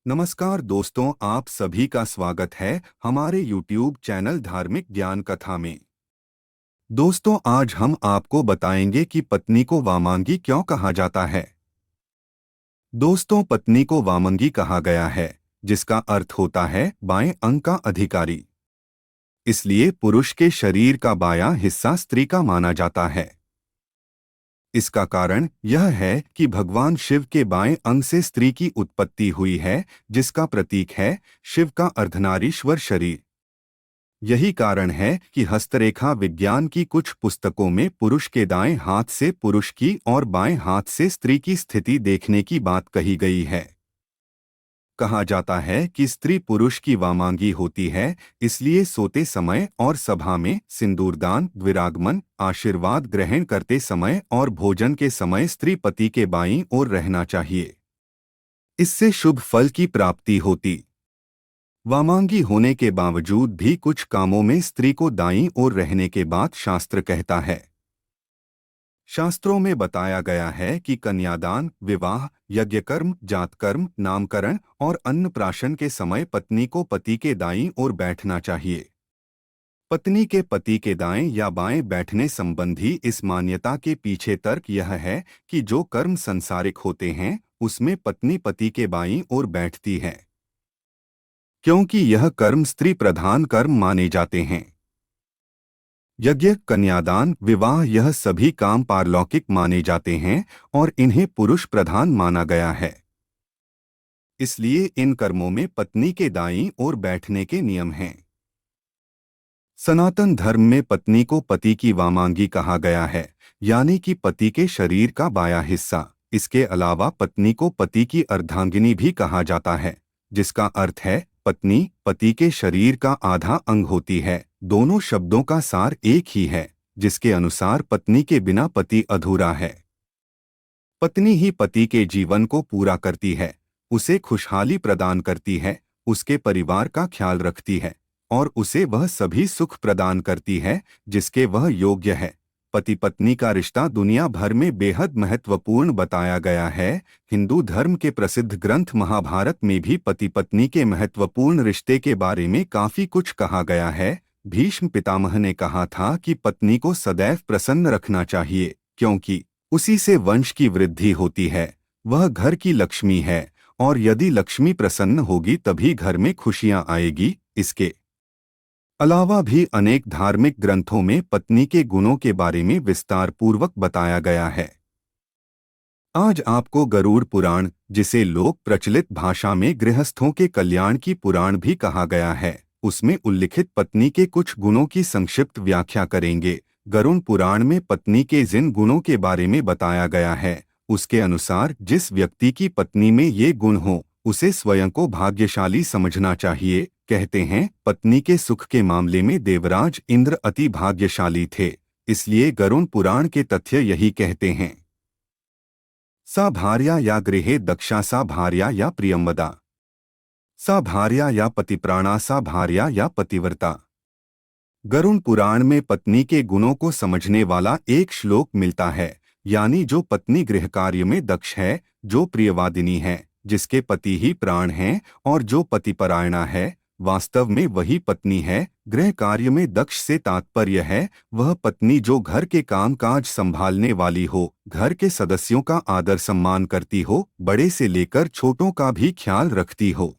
नमस्कार दोस्तों, आप सभी का स्वागत है हमारे YouTube चैनल धार्मिक ज्ञान कथा में। दोस्तों, आज हम आपको बताएंगे कि पत्नी को वामांगी क्यों कहा जाता है। दोस्तों, पत्नी को वामंगी कहा गया है, जिसका अर्थ होता है बाएं अंग का अधिकारी। इसलिए पुरुष के शरीर का बायां हिस्सा स्त्री का माना जाता है। इसका कारण यह है कि भगवान शिव के बाएं अंग से स्त्री की उत्पत्ति हुई है, जिसका प्रतीक है शिव का अर्धनारीश्वर शरीर। यही कारण है कि हस्तरेखा विज्ञान की कुछ पुस्तकों में पुरुष के दाएं हाथ से पुरुष की और बाएं हाथ से स्त्री की स्थिति देखने की बात कही गई है। कहा जाता है कि स्त्री पुरुष की वामांगी होती है, इसलिए सोते समय और सभा में सिंदूरदान, द्विरागमन, आशीर्वाद ग्रहण करते समय और भोजन के समय स्त्री पति के बाईं ओर रहना चाहिए। इससे शुभ फल की प्राप्ति होती। वामांगी होने के बावजूद भी कुछ कामों में स्त्री को दाईं ओर रहने के बाद शास्त्र कहता है। शास्त्रों में बताया गया है कि कन्यादान, विवाह, यज्ञकर्म, जातकर्म, नामकरण और अन्नप्राशन के समय पत्नी को पति के दाईं ओर बैठना चाहिए। पत्नी के पति के दाएं या बाएं बैठने संबंधी इस मान्यता के पीछे तर्क यह है कि जो कर्म संसारिक होते हैं उसमें पत्नी पति के बाईं ओर बैठती है, क्योंकि यह कर्म स्त्री प्रधान कर्म माने जाते हैं। यज्ञ, कन्यादान, विवाह यह सभी काम पारलौकिक माने जाते हैं और इन्हें पुरुष प्रधान माना गया है। इसलिए इन कर्मों में पत्नी के दाईं ओर बैठने के नियम हैं। सनातन धर्म में पत्नी को पति की वामांगी कहा गया है, यानी कि पति के शरीर का बायां हिस्सा। इसके अलावा पत्नी को पति की अर्धांगिनी भी कहा जाता है, जिसका अर्थ है पत्नी पति के शरीर का आधा अंग होती है। दोनों शब्दों का सार एक ही है, जिसके अनुसार पत्नी के बिना पति अधूरा है। पत्नी ही पति के जीवन को पूरा करती है, उसे खुशहाली प्रदान करती है, उसके परिवार का ख्याल रखती है और उसे वह सभी सुख प्रदान करती है जिसके वह योग्य है। पति पत्नी का रिश्ता दुनिया भर में बेहद महत्वपूर्ण बताया गया है। हिंदू धर्म के प्रसिद्ध ग्रंथ महाभारत में भी पति पत्नी के महत्वपूर्ण रिश्ते के बारे में काफी कुछ कहा गया है। भीष्म पितामह ने कहा था कि पत्नी को सदैव प्रसन्न रखना चाहिए, क्योंकि उसी से वंश की वृद्धि होती है। वह घर की लक्ष्मी है और यदि लक्ष्मी प्रसन्न होगी तभी घर में खुशियां आएगी। इसके अलावा भी अनेक धार्मिक ग्रंथों में पत्नी के गुणों के बारे में विस्तार पूर्वक बताया गया है। आज आपको गरुड़ पुराण, जिसे लोक प्रचलित भाषा में गृहस्थों के कल्याण की पुराण भी कहा गया है, उसमें उल्लिखित पत्नी के कुछ गुणों की संक्षिप्त व्याख्या करेंगे। गरुड़ पुराण में पत्नी के जिन गुणों के बारे में बताया गया है, उसके अनुसार जिस व्यक्ति की पत्नी में ये गुण हो उसे स्वयं को भाग्यशाली समझना चाहिए। कहते हैं पत्नी के सुख के मामले में देवराज इंद्र अति भाग्यशाली थे, इसलिए गरुड़ पुराण के तथ्य यही कहते हैं। सा भार्या या गृहे दक्षा, सा भार्या या प्रियंवदा, सा भार्या या पतिप्राणा, सा भार्या या पतिव्रता। गरुड़ पुराण में पत्नी के गुणों को समझने वाला एक श्लोक मिलता है, यानी जो पत्नी गृह कार्य में दक्ष है, जो प्रियवादिनी है, जिसके पति ही प्राण हैं और जो पतिपरायणा है, वास्तव में वही पत्नी है। गृह कार्य में दक्ष से तात्पर्य है वह पत्नी जो घर के काम काज संभालने वाली हो, घर के सदस्यों का आदर सम्मान करती हो, बड़े से लेकर छोटों का भी ख्याल रखती हो।